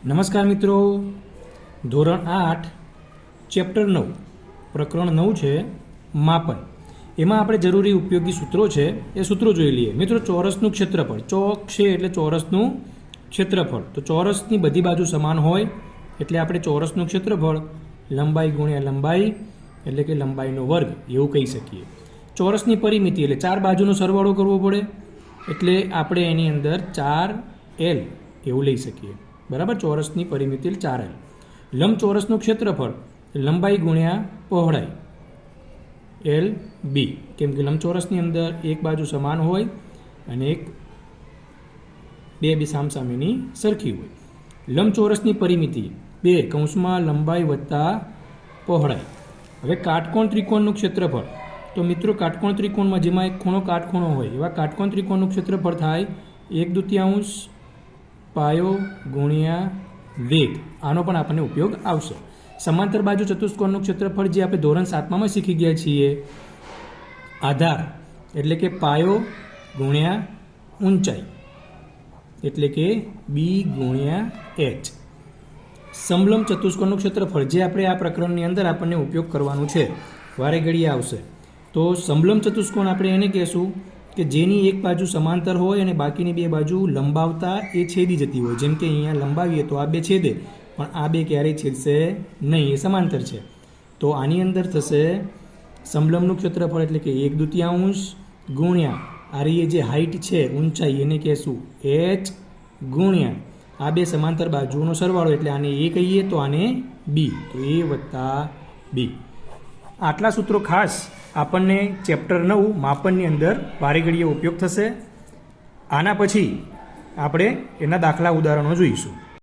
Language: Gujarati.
નમસ્કાર મિત્રો, ધોરણ 8 ચેપ્ટર 9 પ્રકરણ 9 છે માપન. એમાં આપણે જરૂરી ઉપયોગી સૂત્રો છે એ સૂત્રો જોઈ લઈએ. મિત્રો, ચોરસનું ક્ષેત્રફળ, ચોક છે એટલે ચોરસનું ક્ષેત્રફળ. તો ચોરસની બધી બાજુ સમાન હોય એટલે આપણે ચોરસનું ક્ષેત્રફળ લંબાઈ ગુણ્યા લંબાઈ એટલે કે લંબાઈનો વર્ગ એવું કહી શકીએ. ચોરસની પરિમિતિ એટલે 4 બાજુનો સરવાળો કરવો પડે એટલે આપણે એની અંદર 4L એવું લઈ શકીએ. બરાબર, ચોરસની પરિમિતિ 4L. લંબચોરસનું ક્ષેત્રફળ લંબાઈ ગુણ્યા પહોળાઈ LB, કેમ કે લંબચોરસની અંદર એક બાજુ સમાન હોય અને બે સામસામેની સરખી હોય. લંબચોરસની પરિમિતિ 2 કૌંસમાં લંબાઈ વત્તા પહોળાઈ. હવે કાટકોણ ત્રિકોણનું ક્ષેત્રફળ, તો મિત્રો કાટકોણ ત્રિકોણમાં જેમાં એક ખૂણો કાટખૂણો હોય એવા કાટકોણ ત્રિકોણનું ક્ષેત્રફળ થાય 1/2 પાયો ગુણ્યા વેગ. આનો પણ આપણને ઉપયોગ આવશે. સમાંતર બાજુ ચતુષ્કોણનું ક્ષેત્રફળ જે આપણે ધોરણ 7માં શીખી ગયા છીએ, આધાર એટલે કે પાયો ગુણ્યા ઊંચાઈ એટલે કે B ગુણ્યા H. સમલંબ ચતુષ્કોણનું ક્ષેત્રફળ જે આપણે આ પ્રકરણની અંદર આપણને ઉપયોગ કરવાનું છે, વારે ઘડીએ આવશે. તો સમલંબ ચતુષ્કોણ આપણે એને કહેશું કે જેની એક બાજુ સમાંતર હોય અને બાકીની બે બાજુ લંબાવતા એ છેદી જતી હોય. જેમ કે અહીંયા લંબાવીએ તો આ બે છેદે, પણ આ બે ક્યારેય છેદશે નહીં, એ સમાંતર છે. તો આની અંદર થશે સમલંબનું ક્ષેત્રફળ એટલે કે 1/2 ગુણ્યા આરી જે હાઈટ છે ઊંચાઈ એને કહેશું H ગુણ્યા આ બે સમાંતર બાજુઓનો સરવાળો એટલે આને A કહીએ તો આને B, તો A વત્તા B. આટલા સૂત્રો ખાસ આપણને ચેપ્ટર 9 માપનની અંદર વારે ઘડીએ ઉપયોગ થશે. આના પછી આપણે એના દાખલા ઉદાહરણો જોઈશું.